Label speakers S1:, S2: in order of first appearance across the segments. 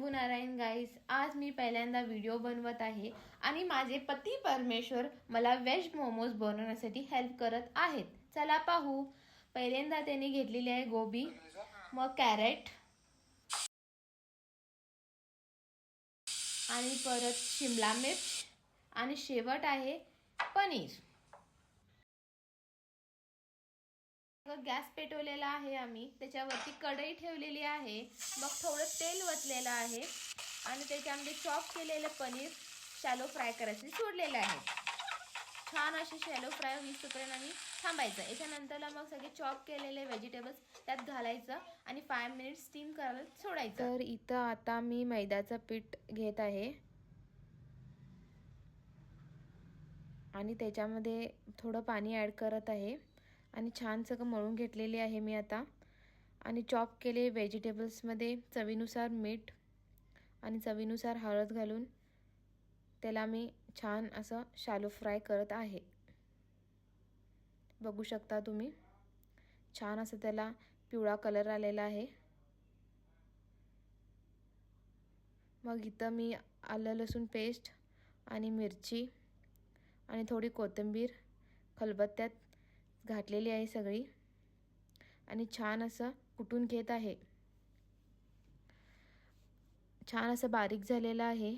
S1: शंभू नारायण गाईस, आज मी पहिल्यांदा व्हिडिओ बनवत आहे आणि माझे पती परमेश्वर मला व्हेज मोमोज बनवण्यासाठी हेल्प करत आहेत. चला पाहू. पहिल्यांदा त्यांनी घेतलेली आहे गोबी, मग कॅरेट आणि परत शिमला मिर्च आणि शेवट आहे पनीर. गॅस पेटवलेला आहे आम्ही, त्याच्यावरती कढई ठेवलेली आहे. मग थोडं तेल वतलेलं आहे आणि त्याच्यामध्ये चॉप केलेलं पनीर शॅलो फ्राय करायचे सोडलेलं आहे. छान असे शॅलो फ्राय होईपर्यंत आम्ही थांबायचं. याच्यानंतरला मग सगळे चॉप केलेले व्हेजिटेबल्स त्यात घालायचं आणि 5 मिनिट्स स्टीम करायला सोडायचं. तर इथं आता मी मैद्याचं पीठ घेत आहे आणि त्याच्यामध्ये थोडं पाणी ॲड करत आहे आणि छान सगळं मळून घेतलेले आहे मी आता. आणि चॉप केले व्हेजिटेबल्समध्ये चवीनुसार मीठ आणि चवीनुसार हळद घालून त्याला मी छान असं शॅलो फ्राय करत आहे. बघू शकता तुम्ही, छान असं त्याला पिवळा कलर आलेला आहे. मग इथं मी आलं लसूण पेस्ट आणि मिरची आणि थोडी कोथिंबीर खलबत्त्यात घातलेली आहे सगळी आणि छान असं कुटून घेत आहे. छान असं बारीक झालेलं आहे.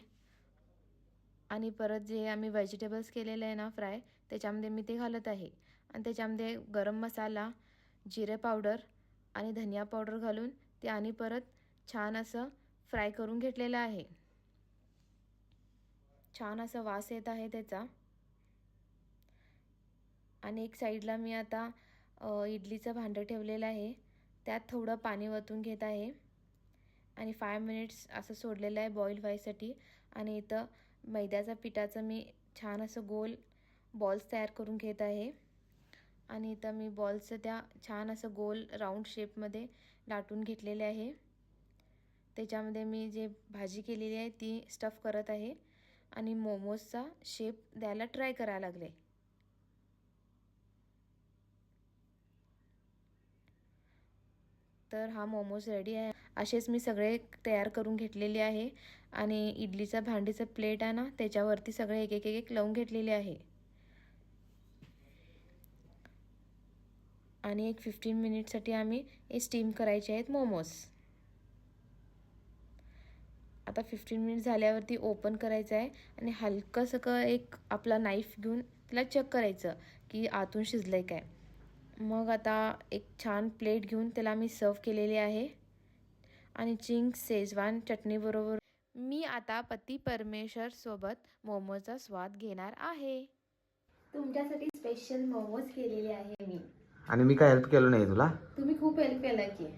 S1: आणि परत जे आम्ही व्हेजिटेबल्स केलेले आहे ना फ्राय, त्याच्यामध्ये मी ते घालत आहे आणि त्याच्यामध्ये गरम मसाला, जिरे पावडर आणि धनिया पावडर घालून ते आणि परत छान असं फ्राय करून घेतलेलं आहे. छान असा वास येत आहे त्याचा. आणि एक साईडला मी आता इडलीचं भांडं ठेवलेलं आहे, त्यात थोडं पाणी वतून घेत आहे आणि 5 मिनिट्स असं सोडलेलं आहे बॉईल व्हायसाठी. आणि इथं मैद्याच्या पिठाचं मी छान असं गोल बॉल्स तयार करून घेत आहे आणि इथं मी बॉल्सचं त्या छान असं गोल राऊंड शेपमध्ये लाटून घेतलेले आहे. त्याच्यामध्ये मी जे भाजी केलेली आहे ती स्टफ करत आहे आणि मोमोजचा शेप द्यायला ट्राय करायला लागले. तर हा मोमोज रेडी आहे. असेच मी सगळे तयार करून घेतलेले आहे आणि इडलीचा भांडीचा प्लेट आहे ना, त्याच्यावरती सगळे एक एक एक लावून घेतलेले आहे आणि एक 15 मिनिटसाठी आम्ही हे स्टीम करायचे आहेत मोमोज. आता 15 मिनिट झाल्यावरती ओपन करायचं आहे आणि हलकंसं एक आपला नाईफ घेऊन त्याला चेक करायचं की आतून शिजलंय काय. मग आता एक छान प्लेट घेऊन त्याला मी सर्व केलेले आहे आणि चिंग्स शेजवान चटणीबरोबर मी आता पती परमेश्वर सोबत मोमोजचा स्वाद घेणार आहे. तुमच्यासाठी स्पेशल मोमोज केलेले आहे मी.
S2: आणि मी काय हेल्प केलं नाही तुला?
S1: तुम्ही खूप हेल्प केला की.